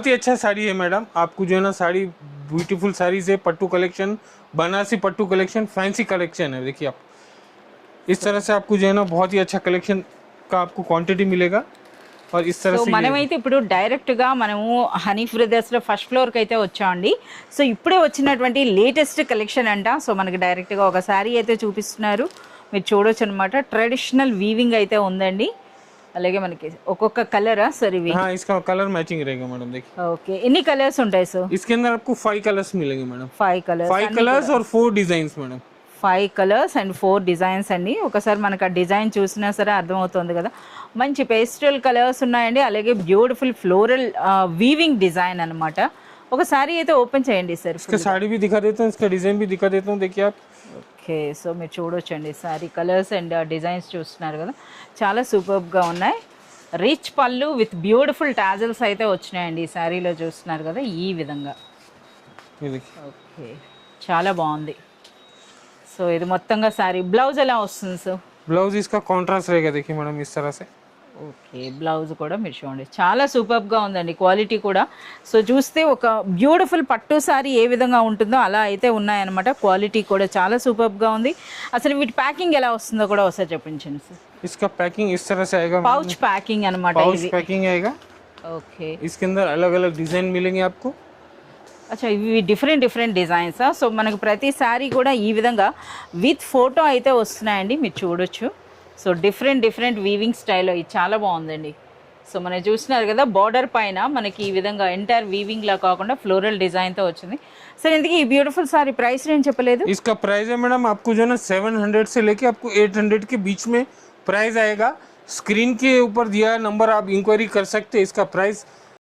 बहुत ही अच्छा साड़ी है मैडम, आपको जो है ना साड़ी ब्यूटीफुल साड़ीज है, pattu collection, Banarasi pattu collection, fancy collection है। देखिए आप इस तरह से आपको जो है ना बहुत ही अच्छा कलेक्शन का आपको क्वांटिटी मिलेगा और इस तरह సో से మనమైతే ఇప్పుడు డైరెక్ట్గా మనము హనీ బ్రదర్స్లో ఫస్ట్ ఫ్లోర్కి అయితే వచ్చామండి. సో ఇప్పుడే వచ్చినటువంటి లేటెస్ట్ కలెక్షన్ అంట. సో మనకి డైరెక్ట్గా ఒక శారీ అయితే చూపిస్తున్నారు, మీరు చూడొచ్చు అనమాట. ట్రెడిషనల్ వీవింగ్ అయితే ఉందండి. అలాగే మనకి ఒక్కొక్క కలరా సార్ ఇవి? हाँ इसका कलर मैचिंग रहेगा मैडम। देखिए ఓకే, ఎన్ని కలర్స్ ఉంటాయి సార్? इसके अंदर आपको 5 कलर्स मिलेंगे मैडम, 5 కలర్స్. 5 कलर्स और 4 design madam. 5 colours and 4 designs అండి. ఒకసారి మనకు ఆ డిజైన్ చూసినా సరే అర్థమవుతుంది కదా, మంచి పేస్టల్ కలర్స్ ఉన్నాయండి. అలాగే బ్యూటిఫుల్ ఫ్లోరల్ వీవింగ్ డిజైన్ అనమాట. ఒక సారీ అయితే ఓపెన్ చేయండి సార్. इसका साड़ी भी दिखा देता हूँ, इसका डिजाइन भी दिखा देता हूँ। देखिए आप ఓకే, సో మీరు చూడొచ్చండి సారీ కలర్స్ అండ్ డిజైన్స్ చూస్తున్నారు కదా, చాలా సూపర్గా ఉన్నాయి. రిచ్ పళ్ళు విత్ బ్యూటిఫుల్ టాజల్స్ అయితే వచ్చినాయండి ఈ శారీలో, చూస్తున్నారు కదా ఈ విధంగా. ये देखिए ఓకే, చాలా బాగుంది. సో ఇది మొత్తంగా శారీ. బ్లౌజ్ ఎలా వస్తుంది సార్? ब्लाउज इसका कॉन्ट्रास्ट रहेगा। देखिए मैडम इस तरह से। ఓకే, బ్లౌజ్ కూడా మీరు చూడండి చాలా సూపర్గా ఉందండి, క్వాలిటీ కూడా. సో చూస్తే ఒక బ్యూటిఫుల్ పట్టు సారీ ఏ విధంగా ఉంటుందో అలా అయితే ఉన్నాయన్నమాట. క్వాలిటీ కూడా చాలా సూపర్గా ఉంది. అసలు వీటి ప్యాకింగ్ ఎలా వస్తుందో కూడా ఒకసారి చెప్పించండి సార్. इसका पैकिंग इस तरह से आएगा, పౌచ్ ప్యాకింగ్ అనమాట पाउच ఇది. पैकिंग आएगा। ఓకే, इसके अंदर अलग अलग डिजाइन मिलेंगे आपको। అచ్చా ఇవి డిఫరెంట్ డిజైన్సా? సో మనకు ప్రతి శారీ కూడా ఈ విధంగా విత్ ఫోటో అయితే వస్తున్నాయండి, మీరు చూడొచ్చు. సో డిఫరెంట్ వీవింగ్ స్టైల్లో ఇది చాలా బాగుందండి. సో మనం చూస్తున్నారు కదా బార్డర్ పైన మనకి ఈ విధంగా ఎంటైర్ వీవింగ్ లా కాకుండా ఫ్లోరల్ డిజైన్తో వచ్చింది. సరే, ఇందుకు ఈ బ్యూటిఫుల్ సారీ ప్రైస్ నేను చెప్పలేదు. इसका प्राइस है मैडम आपको जो है ना 700 से लेके आपको 800 के बीच में प्राइस आएगा। स्क्रीन के ऊपर दिया नंबर आप इंक्वायरी कर सकते हैं। इसका प्राइस